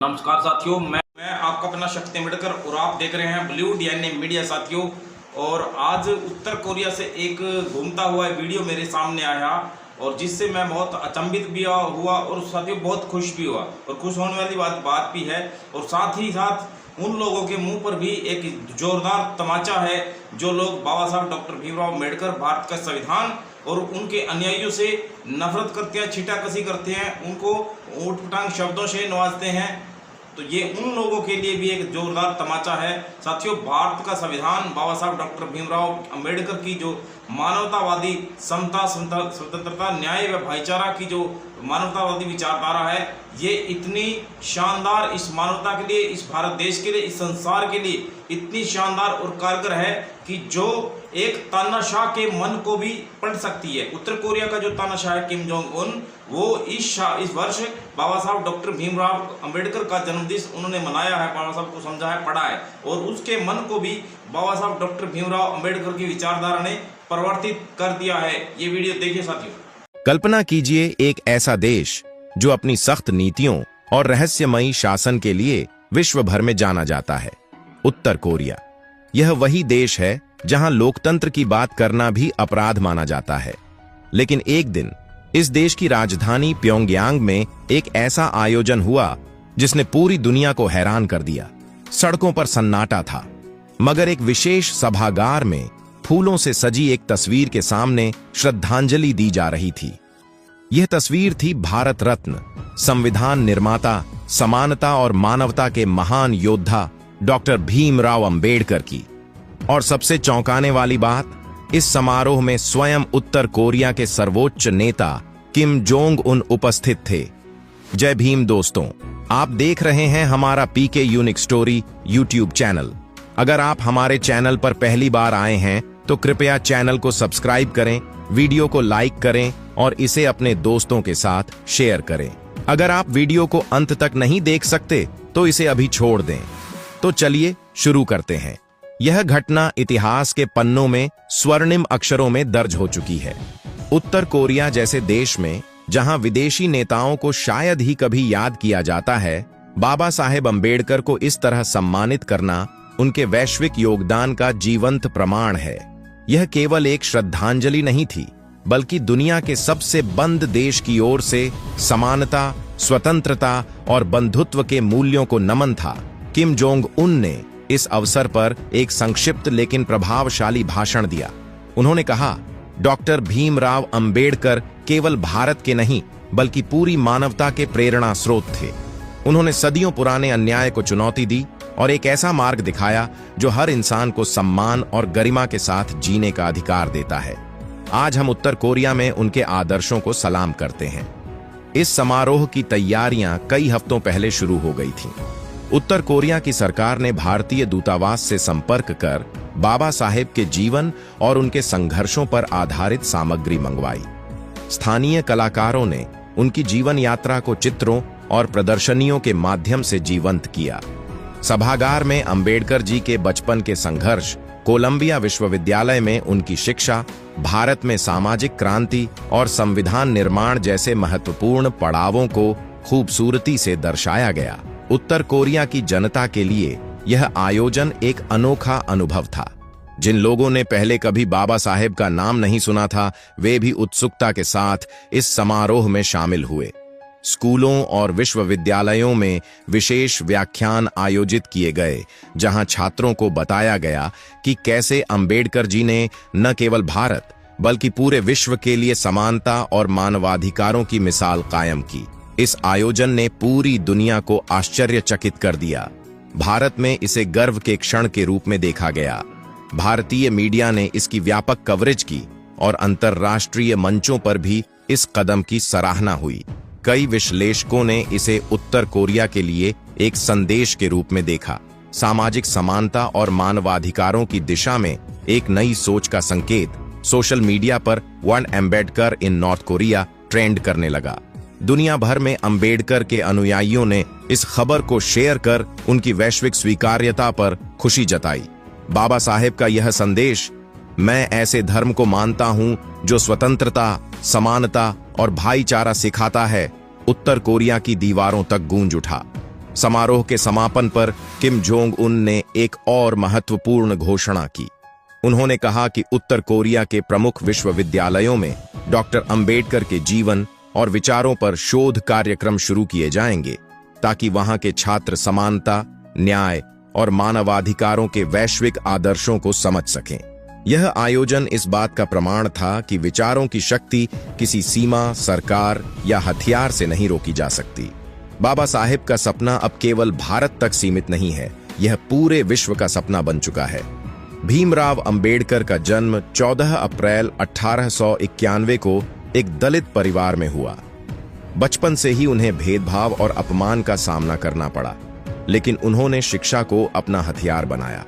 नमस्कार साथियों, मैं आपका अपना शक्ति अम्बेडकर और आप देख रहे हैं ब्लू डीएनए मीडिया साथियों। और आज उत्तर कोरिया से एक घूमता हुआ वीडियो मेरे सामने आया और जिससे मैं बहुत अचंभित भी हुआ और साथियों बहुत खुश भी हुआ। और खुश होने वाली बात भी है और साथ ही साथ उन लोगों के मुंह पर भी एक जोरदार तमाचा है जो लोग बाबा साहब डॉक्टर भीमराव अम्बेडकर, भारत का संविधान और उनके अनुयायियों से नफरत करते हैं, छीटाकशी करते हैं, उनको ऊटपटांग शब्दों से नवाजते हैं। तो ये उन लोगों के लिए भी एक जोरदार तमाचा है साथियों। भारत का संविधान, बाबा साहब डॉक्टर भीमराव अम्बेडकर की जो मानवतावादी समता, स्वतंत्रता, न्याय व भाईचारा की जो मानवतावादी विचारधारा है, ये इतनी शानदार इस मानवता के लिए, इस भारत देश के लिए, इस संसार के लिए इतनी शानदार और कारगर है कि जो एक तानाशाह के मन को भी पढ़ सकती है। उत्तर कोरिया का जो तानाशाह है किम जोंग उन, वो इस वर्ष बाबा साहब डॉक्टर भीमराव अम्बेडकर का जन्मदिन उन्होंने मनाया है, बाबा साहब को समझा है, पढ़ा है और उसके मन को भी बाबा साहब डॉक्टर भीमराव अम्बेडकर की विचारधारा ने परिवर्तित कर दिया है। ये वीडियो देखिए साथियों। कल्पना कीजिए एक ऐसा देश जो अपनी सख्त नीतियों और रहस्यमयी शासन के लिए विश्व भर में जाना जाता है। उत्तर कोरिया यह वही देश है जहां लोकतंत्र की बात करना भी अपराध माना जाता है। लेकिन एक दिन इस देश की राजधानी प्योंगयांग में एक ऐसा आयोजन हुआ जिसने पूरी दुनिया को हैरान कर दिया। सड़कों पर सन्नाटा था, मगर एक विशेष सभागार में फूलों से सजी एक तस्वीर के सामने श्रद्धांजलि दी जा रही थी। यह तस्वीर थी भारत रत्न, संविधान निर्माता, समानता और मानवता के महान योद्धा डॉक्टर भीमराव अम्बेडकर की। और सबसे चौंकाने वाली बात, इस समारोह में स्वयं उत्तर कोरिया के सर्वोच्च नेता किम जोंग उन उपस्थित थे। जय भीम दोस्तों, आप देख रहे हैं हमारा पीके यूनिक स्टोरी यूट्यूब चैनल। अगर आप हमारे चैनल पर पहली बार आए हैं तो कृपया चैनल को सब्सक्राइब करें, वीडियो को लाइक करें और इसे अपने दोस्तों के साथ शेयर करें। अगर आप वीडियो को अंत तक नहीं देख सकते तो इसे अभी छोड़ दें। तो चलिए शुरू करते हैं। यह घटना इतिहास के पन्नों में स्वर्णिम अक्षरों में दर्ज हो चुकी है। उत्तर कोरिया जैसे देश में जहां विदेशी नेताओं को शायद ही कभी याद किया जाता है, बाबा साहेब अम्बेडकर को इस तरह सम्मानित करना उनके वैश्विक योगदान का जीवंत प्रमाण है। यह केवल एक श्रद्धांजलि नहीं थी, बल्कि दुनिया के सबसे बंद देश की ओर से समानता, स्वतंत्रता और बंधुत्व के मूल्यों को नमन था। किम जोंग उन ने इस अवसर पर एक संक्षिप्त लेकिन प्रभावशाली भाषण दिया। उन्होंने कहा, डॉक्टर भीमराव अम्बेडकर केवल भारत के नहीं बल्कि पूरी मानवता के प्रेरणा स्रोत थे। उन्होंने सदियों पुराने अन्याय को चुनौती दी और एक ऐसा मार्ग दिखाया जो हर इंसान को सम्मान और गरिमा के साथ जीने का अधिकार देता है। आज हम उत्तर कोरिया में उनके आदर्शों को सलाम करते हैं। इस समारोह की तैयारियां कई हफ्तों पहले शुरू हो गई थीं। उत्तर कोरिया की सरकार ने भारतीय दूतावास से संपर्क कर बाबा साहेब के जीवन और उनके संघर्षों पर आधारित सामग्री मंगवाई। स्थानीय कलाकारों ने उनकी जीवन यात्रा को चित्रों और प्रदर्शनियों के माध्यम से जीवंत किया। सभागार में अंबेडकर जी के बचपन के संघर्ष, कोलंबिया विश्वविद्यालय में उनकी शिक्षा, भारत में सामाजिक क्रांति और संविधान निर्माण जैसे महत्वपूर्ण पड़ावों को खूबसूरती से दर्शाया गया। उत्तर कोरिया की जनता के लिए यह आयोजन एक अनोखा अनुभव था। जिन लोगों ने पहले कभी बाबा साहेब का नाम नहीं सुना था, वे भी उत्सुकता के साथ इस समारोह में शामिल हुए। स्कूलों और विश्वविद्यालयों में विशेष व्याख्यान आयोजित किए गए, जहां छात्रों को बताया गया कि कैसे अंबेडकर जी ने न केवल भारत बल्कि पूरे विश्व के लिए समानता और मानवाधिकारों की मिसाल कायम की। इस आयोजन ने पूरी दुनिया को आश्चर्यचकित कर दिया। भारत में इसे गर्व के क्षण के रूप में देखा गया। भारतीय मीडिया ने इसकी व्यापक कवरेज की और अंतर्राष्ट्रीय मंचों पर भी इस कदम की सराहना हुई। कई विश्लेषकों ने इसे उत्तर कोरिया के लिए एक संदेश के रूप में देखा। सामाजिक समानता और मानवाधिकारों की दिशा में एक नई सोच का संकेत। सोशल मीडिया पर वन अम्बेडकर इन नॉर्थ कोरिया ट्रेंड करने लगा। दुनिया भर में अम्बेडकर के अनुयायियों ने इस खबर को शेयर कर उनकी वैश्विक स्वीकार्यता पर खुशी जताई। बाबा साहेब का यह संदेश, मैं ऐसे धर्म को मानता हूं जो स्वतंत्रता, समानता और भाईचारा सिखाता है, उत्तर कोरिया की दीवारों तक गूंज उठा। समारोह के समापन पर किम जोंग उन ने एक और महत्वपूर्ण घोषणा की। उन्होंने कहा कि उत्तर कोरिया के प्रमुख विश्वविद्यालयों में डॉक्टर अंबेडकर के जीवन और विचारों पर शोध कार्यक्रम शुरू किए जाएंगे, ताकि वहां के छात्र समानता, न्याय और मानवाधिकारों के वैश्विक आदर्शों को समझ सकें। यह आयोजन इस बात का प्रमाण था कि विचारों की शक्ति किसी सीमा, सरकार या हथियार से नहीं रोकी जा सकती। बाबा साहेब का सपना अब केवल भारत तक सीमित नहीं है, यह पूरे विश्व का सपना बन चुका है। भीमराव अंबेडकर का जन्म 14 अप्रैल 1891 को एक दलित परिवार में हुआ। बचपन से ही उन्हें भेदभाव और अपमान का सामना करना पड़ा, लेकिन उन्होंने शिक्षा को अपना हथियार बनाया।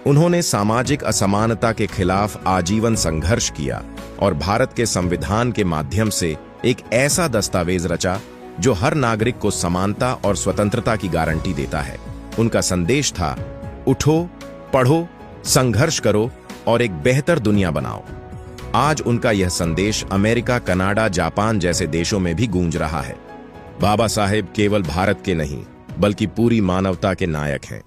उन्होंने सामाजिक असमानता के खिलाफ आजीवन संघर्ष किया और भारत के संविधान के माध्यम से एक ऐसा दस्तावेज रचा जो हर नागरिक को समानता और स्वतंत्रता की गारंटी देता है। उनका संदेश था, उठो, पढ़ो, संघर्ष करो और एक बेहतर दुनिया बनाओ। आज उनका यह संदेश अमेरिका, कनाडा, जापान जैसे देशों में भी गूंज रहा है। बाबा साहेब केवल भारत के नहीं, बल्कि पूरी मानवता के नायक हैं।